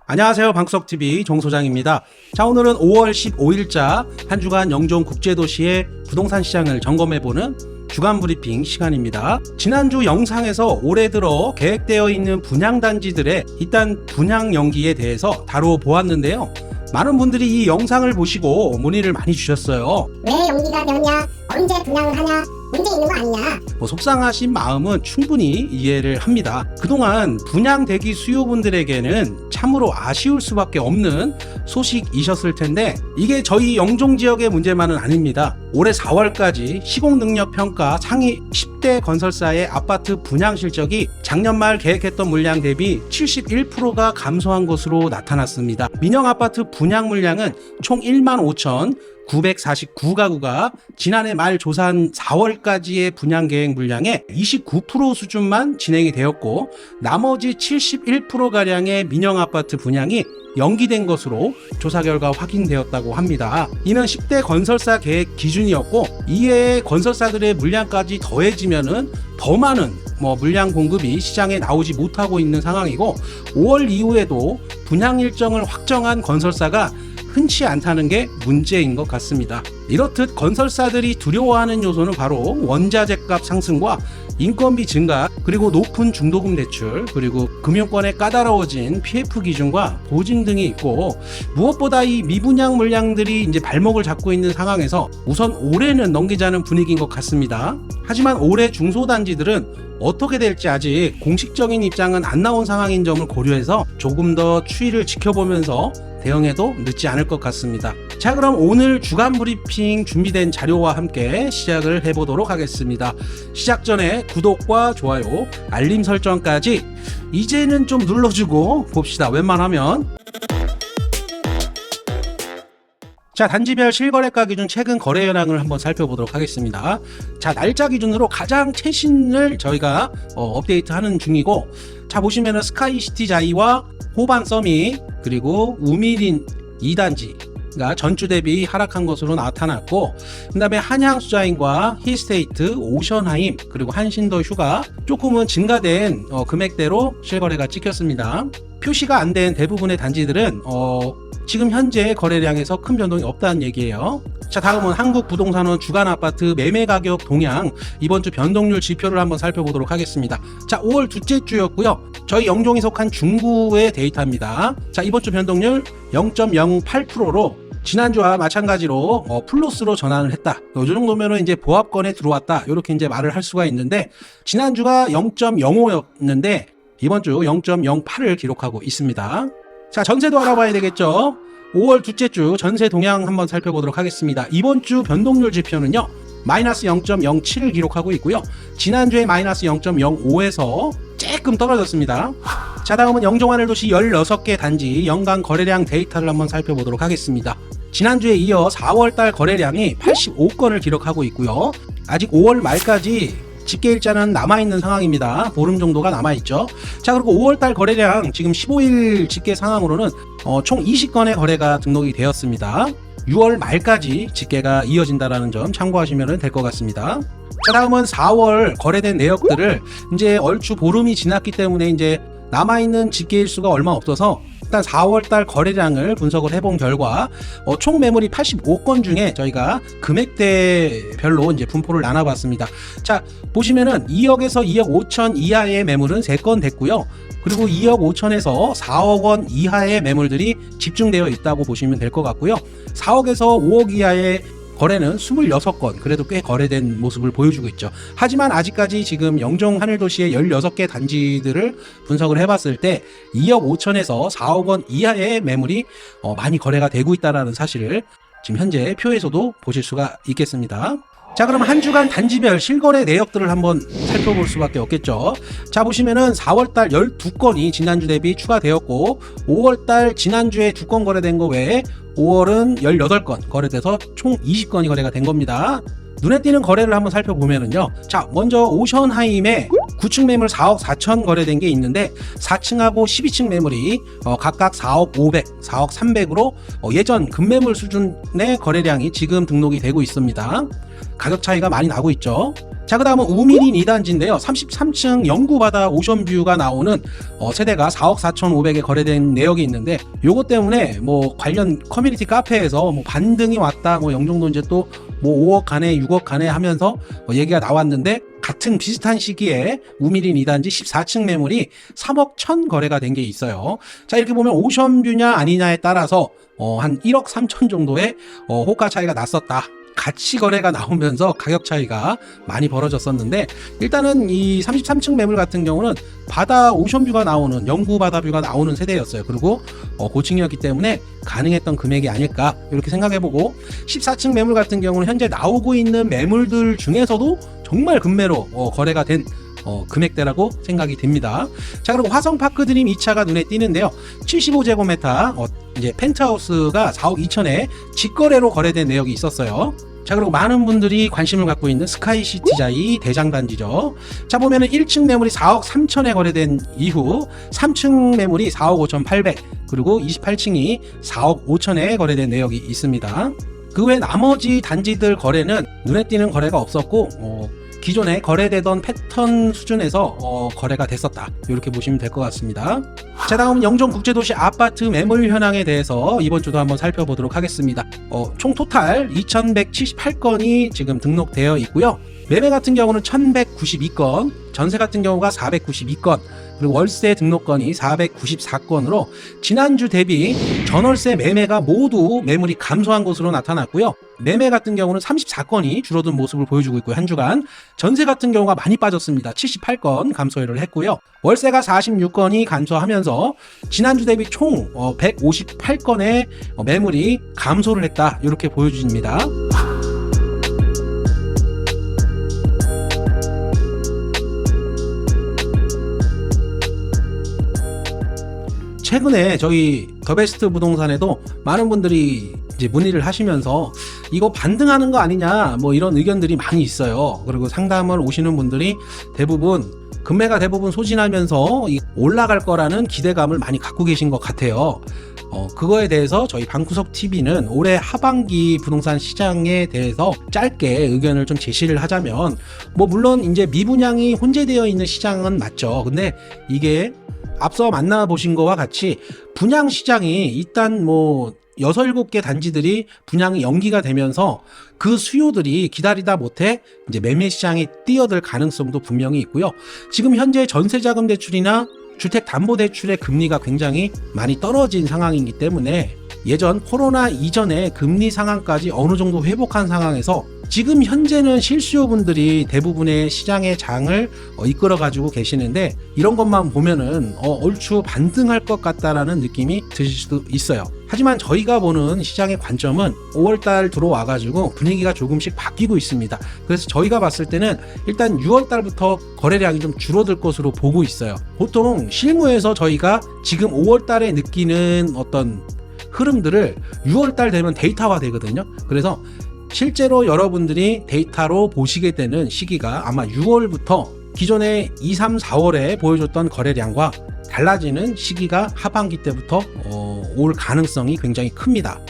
안녕하세요. 방석TV 정소장입니다. 자, 오늘은 5월 15일자 한 주간 영종 국제도시의 부동산 시장을 점검해보는 주간 브리핑 시간입니다. 지난주 영상에서 올해 들어 계획되어 있는 분양단지들의 일단 분양 연기에 대해서 다뤄보았는데요. 많은 분들이 이 영상을 보시고 문의를 많이 주셨어요. 왜 연기가 되었냐? 언제 분양을 하냐? 문제 있는 거 아니냐? 속상하신 마음은 충분히 이해를 합니다. 그동안 분양 대기 수요분들에게는 참으로 아쉬울 수밖에 없는 소식이셨을 텐데, 이게 저희 영종 지역의 문제만은 아닙니다. 올해 4월까지 시공능력평가 상위 10대 건설사의 아파트 분양 실적이 작년 말 계획했던 물량 대비 71%가 감소한 것으로 나타났습니다. 민영 아파트 분양 물량은 총 15,949가구가 지난해 말 조사한 4월까지의 분양 계획 물량의 29% 수준만 진행이 되었고, 나머지 71%가량의 민영 아파트 분양이 연기된 것으로 조사 결과 확인되었다고 합니다. 이는 10대 건설사 계획 기준이었고, 이에 건설사들의 물량까지 더해지면은 더 많은 물량 공급이 시장에 나오지 못하고 있는 상황이고, 5월 이후에도 분양 일정을 확정한 건설사가 흔치 않다는 게 문제인 것 같습니다. 이렇듯 건설사들이 두려워하는 요소는 바로 원자재값 상승과 인건비 증가, 그리고 높은 중도금 대출, 그리고 금융권의 까다로워진 PF 기준과 보증 등이 있고, 무엇보다 이 미분양 물량들이 이제 발목을 잡고 있는 상황에서 우선 올해는 넘기자는 분위기인 것 같습니다. 하지만 올해 중소단지들은 어떻게 될지 아직 공식적인 입장은 안 나온 상황인 점을 고려해서 조금 더 추이를 지켜보면서 대응해도 늦지 않을 것 같습니다. 자, 그럼 오늘 주간 브리핑 준비된 자료와 함께 시작을 해보도록 하겠습니다. 시작 전에 구독과 좋아요, 알림 설정까지 이제는 좀 눌러주고 봅시다. 웬만하면. 자, 단지별 실거래가 기준 최근 거래 현황을 한번 살펴보도록 하겠습니다. 자, 날짜 기준으로 가장 최신을 저희가 업데이트하는 중이고, 자, 보시면은 스카이시티 자이와 호반 서밋, 그리고 우미린 2단지가 전주 대비 하락한 것으로 나타났고, 그 다음에 한양수자인과 힐스테이트, 오션하임, 그리고 한신더 휴가 조금은 증가된 금액대로 실거래가 찍혔습니다. 표시가 안 된 대부분의 단지들은 지금 현재 거래량에서 큰 변동이 없다는 얘기예요. 자, 다음은 한국부동산원 주간 아파트 매매 가격 동향, 이번 주 변동률 지표를 한번 살펴보도록 하겠습니다. 자, 5월 둘째 주였고요. 저희 영종이 속한 중구의 데이터입니다. 자, 이번 주 변동률 0.08%로 지난주와 마찬가지로 플러스로 전환을 했다. 이 정도면은 이제 보합권에 들어왔다. 이렇게 이제 말을 할 수가 있는데, 지난주가 0.05였는데 이번 주 0.08을 기록하고 있습니다. 자, 전세도 알아봐야 되겠죠. 5월 둘째 주 전세 동향 한번 살펴보도록 하겠습니다. 이번 주 변동률 지표는요, 마이너스 0.07을 기록하고 있고요. 지난주에 마이너스 0.05에서 조금 떨어졌습니다. 자, 다음은 영종 하늘도시 16개 단지 연간 거래량 데이터를 한번 살펴보도록 하겠습니다. 지난주에 이어 4월달 거래량이 85건을 기록하고 있고요. 아직 5월 말까지 집계일자는 남아있는 상황입니다. 보름 정도가 남아있죠. 자, 그리고 5월달 거래량 지금 15일 집계 상황으로는 총 20건의 거래가 등록이 되었습니다. 6월 말까지 집계가 이어진다는 점 참고하시면 될 것 같습니다. 자, 다음은 4월 거래된 내역들을 이제 얼추 보름이 지났기 때문에 이제 남아있는 집계일수가 얼마 없어서 일단 4월달 거래량을 분석을 해본 결과 총 매물이 85건 중에 저희가 금액대별로 이제 분포를 나눠봤습니다. 자, 보시면은 2억에서 2억 5천 이하의 매물은 3건 됐고요. 그리고 2억 5천에서 4억 원 이하의 매물들이 집중되어 있다고 보시면 될 것 같고요. 4억에서 5억 이하의 거래는 26건, 그래도 꽤 거래된 모습을 보여주고 있죠. 하지만 아직까지 지금 영종 하늘도시의 16개 단지들을 분석을 해봤을 때 2억 5천에서 4억 원 이하의 매물이 많이 거래가 되고 있다는 사실을 지금 현재 표에서도 보실 수가 있겠습니다. 자, 그럼 한 주간 단지별 실거래 내역들을 한번 살펴볼 수밖에 없겠죠. 자, 보시면은 4월달 12건이 지난주 대비 추가되었고, 5월달 지난주에 2건 거래된 거 외에 5월은 18건 거래돼서 총 20건이 거래가 된 겁니다. 눈에 띄는 거래를 한번 살펴보면은요. 자, 먼저 오션하임에 9층 매물 4억 4천 거래된 게 있는데, 4층하고 12층 매물이 각각 4억 500, 4억 300으로 예전 급매물 수준의 거래량이 지금 등록이 되고 있습니다. 가격 차이가 많이 나고 있죠. 자, 그 다음은 우미린 2단지인데요. 33층 영구바다 오션뷰가 나오는 세대가 4억 4,500에 거래된 내역이 있는데, 요것 때문에 뭐 관련 커뮤니티 카페에서 뭐 반등이 왔다, 뭐 영종도 이제 또 뭐 5억 가네, 6억 가네 하면서 얘기가 나왔는데, 같은 비슷한 시기에 우미린 2단지 14층 매물이 3억 1천 거래가 된 게 있어요. 자, 이렇게 보면 오션뷰냐 아니냐에 따라서 한 1억 3천 정도의 호가 차이가 났었다. 같이 거래가 나오면서 가격 차이가 많이 벌어졌었는데, 일단은 이 33층 매물 같은 경우는 바다 오션뷰가 나오는, 영구 바다뷰가 나오는 세대였어요. 그리고 고층이었기 때문에 가능했던 금액이 아닐까 이렇게 생각해보고, 14층 매물 같은 경우는 현재 나오고 있는 매물들 중에서도 정말 급매로 거래가 된 금액대라고 생각이 됩니다. 자, 그리고 화성파크 드림 2차가 눈에 띄는데요. 75제곱미터 이제 펜트하우스가 4억 2천에 직거래로 거래된 내역이 있었어요. 자, 그리고 많은 분들이 관심을 갖고 있는 스카이시티자이 대장단지죠. 자, 보면은 1층 매물이 4억 3천에 거래된 이후 3층 매물이 4억 5천 8백, 그리고 28층이 4억 5천에 거래된 내역이 있습니다. 그 외 나머지 단지들 거래는 눈에 띄는 거래가 없었고, 기존에 거래되던 패턴 수준에서 거래가 됐었다, 이렇게 보시면 될 것 같습니다. 자, 다음은 영종국제도시 아파트 매물 현황에 대해서 이번 주도 한번 살펴보도록 하겠습니다. 총 토탈 2178건이 지금 등록되어 있고요. 매매 같은 경우는 1192건, 전세 같은 경우가 492건, 그리고 월세 등록건이 494건으로 지난주 대비 전월세 매매가 모두 매물이 감소한 것으로 나타났고요. 매매 같은 경우는 34건이 줄어든 모습을 보여주고 있고요. 한 주간 전세 같은 경우가 많이 빠졌습니다. 78건 감소를 했고요. 월세가 46건이 감소하면서 지난주 대비 총 158건의 매물이 감소를 했다, 이렇게 보여집니다. 최근에 저희 더베스트 부동산에도 많은 분들이 이제 문의를 하시면서 이거 반등하는 거 아니냐, 뭐 이런 의견들이 많이 있어요. 그리고 상담을 오시는 분들이 대부분 금매가 대부분 소진하면서 올라갈 거라는 기대감을 많이 갖고 계신 것 같아요. 그거에 대해서 저희 방구석 TV는 올해 하반기 부동산 시장에 대해서 짧게 의견을 좀 제시를 하자면, 뭐 물론 이제 미분양이 혼재되어 있는 시장은 맞죠. 근데 이게 앞서 만나보신 거와 같이 분양 시장이 일단 뭐 6, 7개 단지들이 분양이 연기가 되면서 그 수요들이 기다리다 못해 이제 매매 시장에 뛰어들 가능성도 분명히 있고요. 지금 현재 전세자금 대출이나 주택담보대출의 금리가 굉장히 많이 떨어진 상황이기 때문에 예전 코로나 이전의 금리 상황까지 어느 정도 회복한 상황에서 지금 현재는 실수요분들이 대부분의 시장의 장을 이끌어 가지고 계시는데, 이런 것만 보면은 얼추 반등할 것 같다라는 느낌이 드실 수도 있어요. 하지만 저희가 보는 시장의 관점은 5월달 들어와 가지고 분위기가 조금씩 바뀌고 있습니다. 그래서 저희가 봤을 때는 일단 6월달부터 거래량이 좀 줄어들 것으로 보고 있어요. 보통 실무에서 저희가 지금 5월달에 느끼는 어떤 흐름들을 6월달 되면 데이터화 되거든요. 그래서 실제로 여러분들이 데이터로 보시게 되는 시기가 아마 6월부터 기존의 2, 3, 4월에 보여줬던 거래량과 달라지는 시기가 하반기 때부터 올 가능성이 굉장히 큽니다.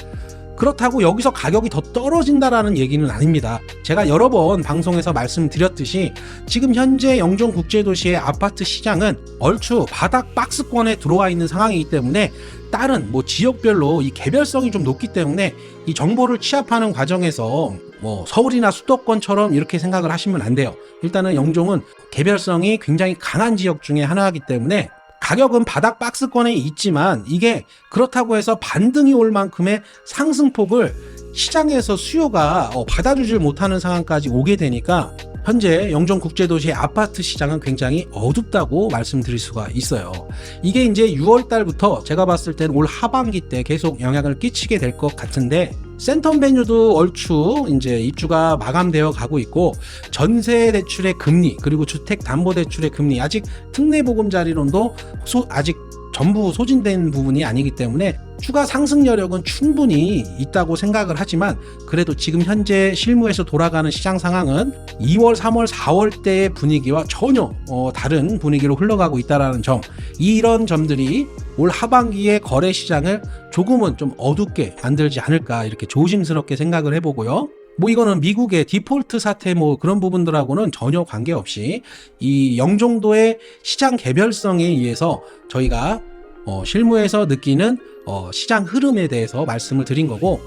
그렇다고 여기서 가격이 더 떨어진다라는 얘기는 아닙니다. 제가 여러 번 방송에서 말씀드렸듯이 지금 현재 영종국제도시의 아파트 시장은 얼추 바닥 박스권에 들어와 있는 상황이기 때문에 다른 뭐 지역별로 이 개별성이 좀 높기 때문에 이 정보를 취합하는 과정에서 뭐 서울이나 수도권처럼 이렇게 생각을 하시면 안 돼요. 일단은 영종은 개별성이 굉장히 강한 지역 중에 하나이기 때문에 가격은 바닥 박스권에 있지만 이게 그렇다고 해서 반등이 올 만큼의 상승폭을 시장에서 수요가 받아주질 못하는 상황까지 오게 되니까 현재 영종국제도시의 아파트 시장은 굉장히 어둡다고 말씀드릴 수가 있어요. 이게 이제 6월 달부터 제가 봤을 때는 올 하반기 때 계속 영향을 끼치게 될 것 같은데, 센텀 베뉴도 얼추 이제 입주가 마감되어 가고 있고, 전세 대출의 금리 그리고 주택 담보 대출의 금리, 아직 특례 보금자리론도 아직 전부 소진된 부분이 아니기 때문에 추가 상승 여력은 충분히 있다고 생각을 하지만, 그래도 지금 현재 실무에서 돌아가는 시장 상황은 2월, 3월, 4월 때의 분위기와 전혀 다른 분위기로 흘러가고 있다는 점, 이런 점들이 올 하반기의 거래 시장을 조금은 좀 어둡게 만들지 않을까, 이렇게 조심스럽게 생각을 해보고요. 뭐 이거는 미국의 디폴트 사태 뭐 그런 부분들하고는 전혀 관계없이 이 영종도의 시장 개별성에 의해서 저희가 실무에서 느끼는 시장 흐름에 대해서 말씀을 드린 거고,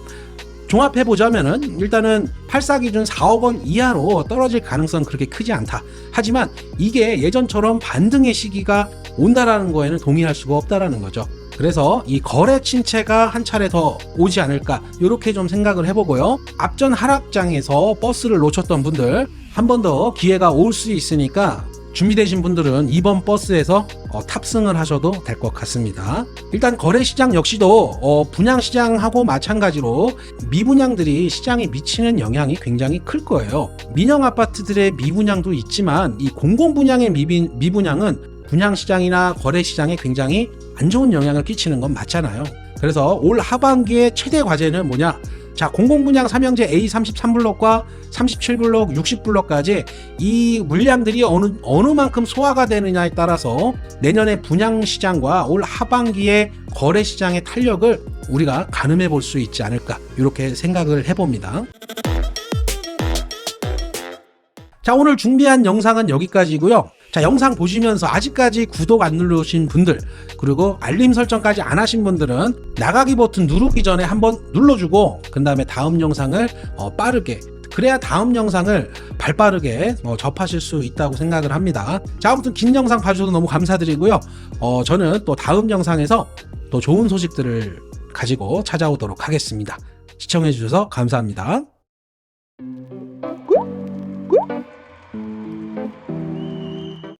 종합해 보자면은 일단은 84 기준 4억 원 이하로 떨어질 가능성은 그렇게 크지 않다. 하지만 이게 예전처럼 반등의 시기가 온다라는 거에는 동의할 수가 없다라는 거죠. 그래서 이 거래 침체가 한 차례 더 오지 않을까, 이렇게 좀 생각을 해보고요. 앞전 하락장에서 버스를 놓쳤던 분들 한 번 더 기회가 올 수 있으니까 준비되신 분들은 이번 버스에서 탑승을 하셔도 될 것 같습니다. 일단 거래시장 역시도 분양시장하고 마찬가지로 미분양들이 시장에 미치는 영향이 굉장히 클 거예요. 민영 아파트들의 미분양도 있지만 이 공공분양의 미분양은 분양시장이나 거래시장에 굉장히 안 좋은 영향을 끼치는 건 맞잖아요. 그래서 올 하반기의 최대 과제는 뭐냐? 자, 공공분양 3형제 A33블록과 37블록, 60블록까지 이 물량들이 어느 만큼 소화가 되느냐에 따라서 내년의 분양시장과 올 하반기의 거래시장의 탄력을 우리가 가늠해 볼 수 있지 않을까, 이렇게 생각을 해봅니다. 자, 오늘 준비한 영상은 여기까지고요. 자, 영상 보시면서 아직까지 구독 안 누르신 분들, 그리고 알림 설정까지 안 하신 분들은 나가기 버튼 누르기 전에 한번 눌러주고 그 다음에 다음 영상을 빠르게, 그래야 다음 영상을 발빠르게 접하실 수 있다고 생각을 합니다. 자, 아무튼 긴 영상 봐주셔서 너무 감사드리고요. 저는 또 다음 영상에서 또 좋은 소식들을 가지고 찾아오도록 하겠습니다. 시청해 주셔서 감사합니다.